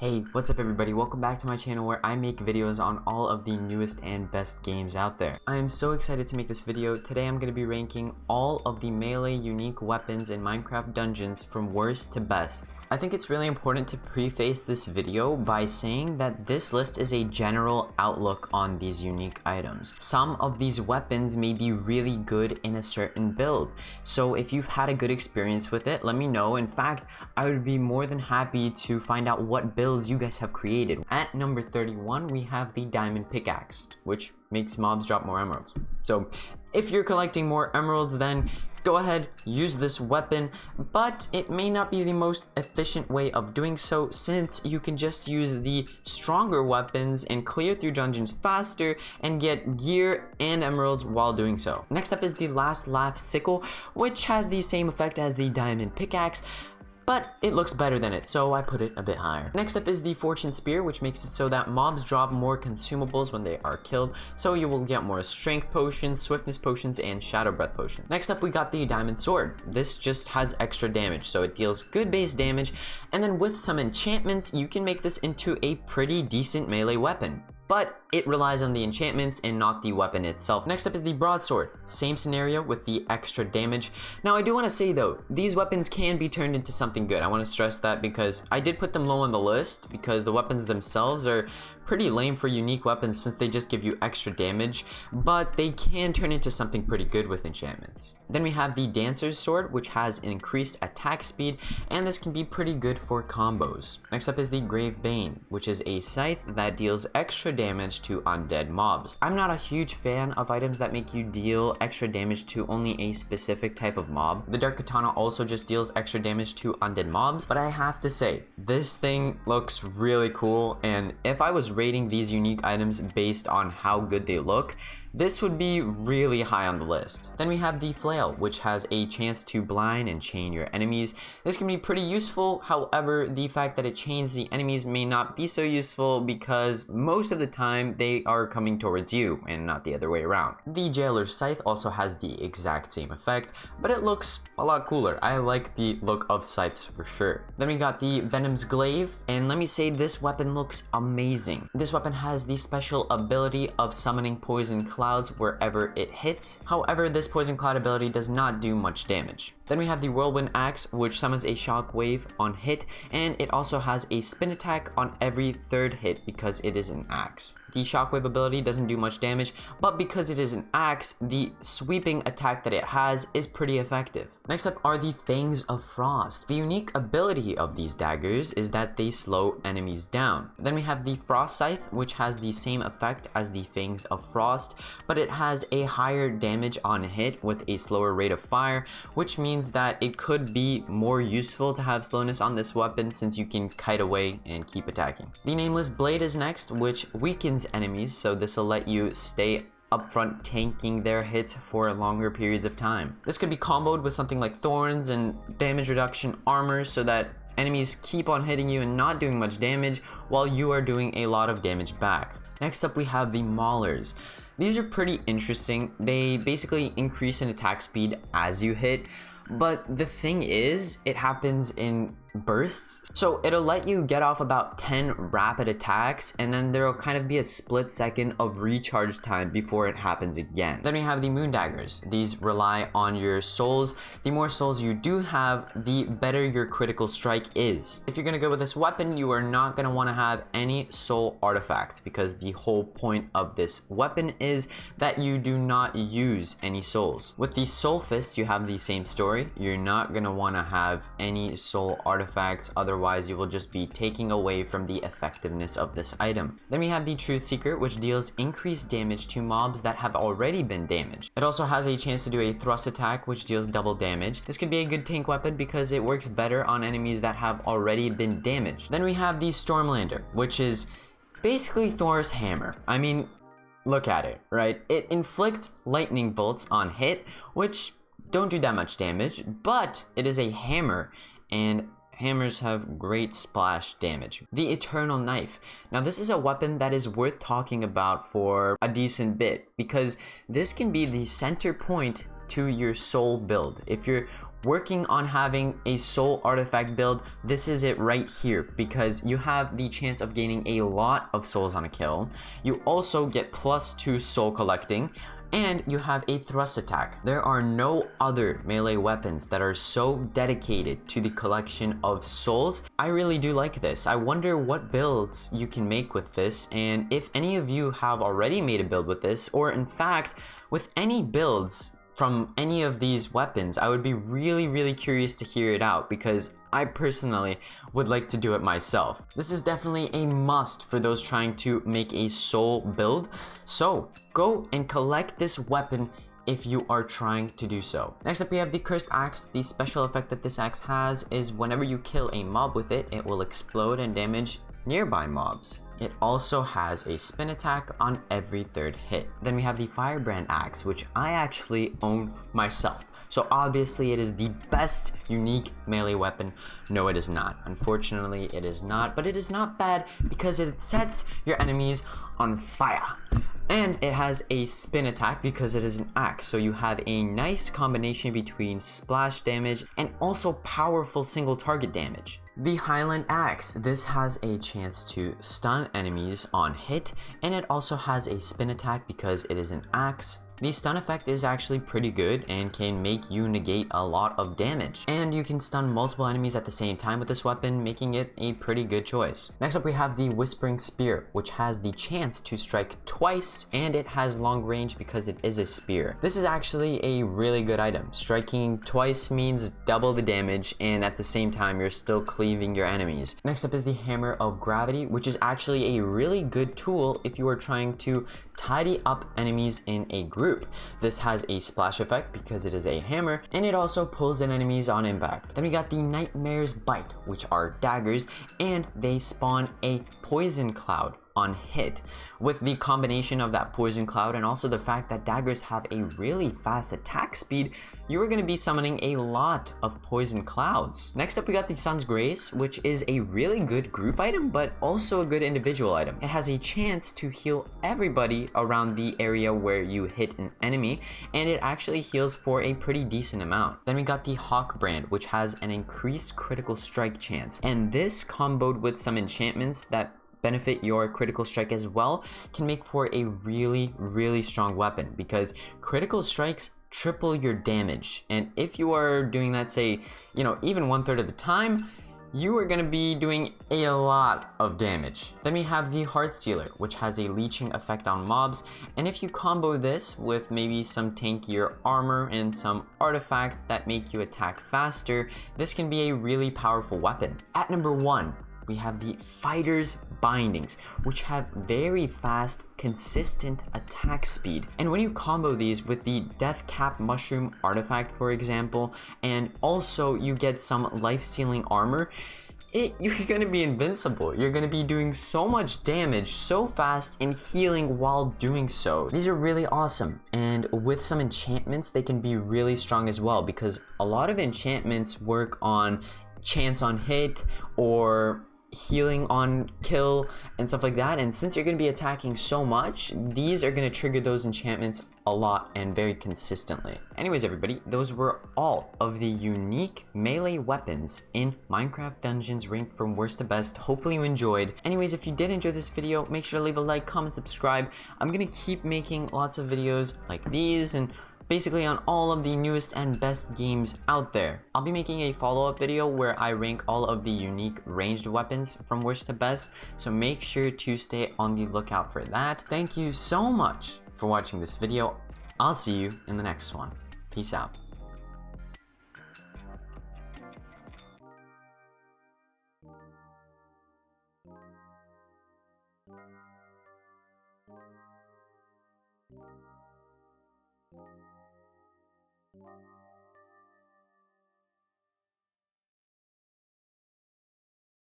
Hey, what's up everybody? Welcome back to my channel where I make videos on all of the newest and best games out there. I am so excited to make this video. Today I'm going to be ranking all of the melee unique weapons in Minecraft dungeons from worst to best. I think it's really important to preface this video by saying that this list is a general outlook on these unique items. Some of these weapons may be really good in a certain build, so if you've had a good experience with it, let me know. In fact, I would be more than happy to find out what builds you guys have created. At number 31, we have the diamond pickaxe, which makes mobs drop more emeralds. So if you're collecting more emeralds, then go ahead, use this weapon, but it may not be the most efficient way of doing so, since you can just use the stronger weapons and clear through dungeons faster and get gear and emeralds while doing so. Next up is the last laugh sickle, which has the same effect as the diamond pickaxe, but it looks better than it, so I put it a bit higher. Next up is the fortune spear, which makes it so that mobs drop more consumables when they are killed, so you will get more strength potions, swiftness potions, and shadow breath potion. Next up, we got the diamond sword. This just has extra damage, so it deals good base damage, and then with some enchantments, you can make this into a pretty decent melee weapon. But it relies on the enchantments and not the weapon itself. Next up is the broadsword. Same scenario with the extra damage. Now I do want to say though, these weapons can be turned into something good. I want to stress that because I did put them low on the list because the weapons themselves are pretty lame for unique weapons since they just give you extra damage, but they can turn into something pretty good with enchantments. Then we have the dancer's sword, which has increased attack speed, and this can be pretty good for combos. Next up is the grave bane, which is a scythe that deals extra damage to undead mobs. I'm not a huge fan of items that make you deal extra damage to only a specific type of mob. The dark katana also just deals extra damage to undead mobs, but I have to say, this thing looks really cool, and if I was rating these unique items based on how good they look, this would be really high on the list. Then we have the flail, which has a chance to blind and chain your enemies. This can be pretty useful, however, the fact that it chains the enemies may not be so useful because most of the time they are coming towards you and not the other way around. The jailer's scythe also has the exact same effect, but it looks a lot cooler. I like the look of scythes for sure. Then we got the venom's glaive, and let me say this weapon looks amazing. This weapon has the special ability of summoning poison clouds wherever it hits. However, this poison cloud ability does not do much damage. Then we have the whirlwind axe, which summons a shock wave on hit, and it also has a spin attack on every third hit because it is an axe. The shockwave ability doesn't do much damage, but because it is an axe, the sweeping attack that it has is pretty effective. Next up are the Fangs of Frost. The unique ability of these daggers is that they slow enemies down. Then we have the Frost Scythe, which has the same effect as the Fangs of Frost, but it has a higher damage on hit with a slower rate of fire, which means that it could be more useful to have slowness on this weapon since you can kite away and keep attacking. The Nameless Blade is next, which weakens enemies, so this will let you stay up front tanking their hits for longer periods of time. This could be comboed with something like thorns and damage reduction armor so that enemies keep on hitting you and not doing much damage while you are doing a lot of damage back. Next up we have the maulers. These are pretty interesting. They basically increase in attack speed as you hit, but the thing is, it happens in bursts. So it'll let you get off about 10 rapid attacks, and then there'll kind of be a split second of recharge time before it happens again. Then we have the moon daggers. These rely on your souls. The more souls you do have, the better your critical strike is. If you're gonna go with this weapon, you are not gonna wanna have any soul artifacts because the whole point of this weapon is that you do not use any souls. With the soul fists, you have the same story. You're not gonna wanna have any soul artifacts, otherwise you will just be taking away from the effectiveness of this item. Then we have the Truth Seeker, which deals increased damage to mobs that have already been damaged. It also has a chance to do a thrust attack, which deals double damage. This could be a good tank weapon because it works better on enemies that have already been damaged. Then we have the Stormlander, which is basically Thor's hammer. I mean, look at it, right? It inflicts lightning bolts on hit, which don't do that much damage, but it is a hammer, and hammers have great splash damage. The Eternal Knife. Now this is a weapon that is worth talking about for a decent bit because this can be the center point to your soul build. If you're working on having a soul artifact build, this is it right here, because you have the chance of gaining a lot of souls on a kill. You also get +2 soul collecting, and you have a thrust attack. There are no other melee weapons that are so dedicated to the collection of souls. I really do like this. I wonder what builds you can make with this, and if any of you have already made a build with this, or in fact, with any builds from any of these weapons, I would be really curious to hear it out, because I personally would like to do it myself. This is definitely a must for those trying to make a soul build, so go and collect this weapon if you are trying to do so. Next up, we have the Cursed Axe. The special effect that this axe has is whenever you kill a mob with it, it will explode and damage nearby mobs. It also has a spin attack on every 3rd hit. Then we have the Firebrand Axe, which I actually own myself. So obviously it is the best unique melee weapon. No, it is not. Unfortunately, it is not, but it is not bad because it sets your enemies on fire. And it has a spin attack because it is an axe, so you have a nice combination between splash damage and also powerful single target damage. The Highland Axe, this has a chance to stun enemies on hit, and it also has a spin attack because it is an axe. The stun effect is actually pretty good and can make you negate a lot of damage. And you can stun multiple enemies at the same time with this weapon, making it a pretty good choice. Next up, we have the Whispering Spear, which has the chance to strike twice, and it has long range because it is a spear. This is actually a really good item. Striking twice means double the damage, and at the same time, you're still cleaving your enemies. Next up is the Hammer of Gravity, which is actually a really good tool if you are trying to tidy up enemies in a group. This has a splash effect because it is a hammer, and it also pulls in enemies on impact. Then we got the Nightmare's Bite, which are daggers, and they spawn a poison cloud on hit. With the combination of that poison cloud and also the fact that daggers have a really fast attack speed, you are going to be summoning a lot of poison clouds. Next up, we got the Sun's Grace, which is a really good group item, but also a good individual item. It has a chance to heal everybody around the area where you hit an enemy, and it actually heals for a pretty decent amount. Then we got the Hawk Brand, which has an increased critical strike chance, and this comboed with some enchantments that benefit your critical strike as well can make for a really strong weapon, because critical strikes triple your damage, and if you are doing that, say, even 1/3 of the time, you are going to be doing a lot of damage. Then we have the Heart Sealer, which has a leeching effect on mobs, and if you combo this with maybe some tankier armor and some artifacts that make you attack faster, this can be a really powerful weapon. At number 1, we have the Fighter's Bindings, which have very fast, consistent attack speed. And when you combo these with the Death Cap Mushroom artifact, for example, and also you get some life-stealing armor, you're gonna be invincible. You're gonna be doing so much damage so fast and healing while doing so. These are really awesome, and with some enchantments, they can be really strong as well, because a lot of enchantments work on chance on hit or healing on kill and stuff like that, and since you're going to be attacking so much, these are going to trigger those enchantments a lot and very consistently. Anyways, everybody, those were all of the unique melee weapons in Minecraft Dungeons ranked from worst to best. Hopefully you enjoyed. Anyways, if you did enjoy this video, make sure to leave a like, comment, subscribe. I'm going to keep making lots of videos like these and basically on all of the newest and best games out there. I'll be making a follow-up video where I rank all of the unique ranged weapons from worst to best, so make sure to stay on the lookout for that. Thank you so much for watching this video. I'll see you in the next one. Peace out.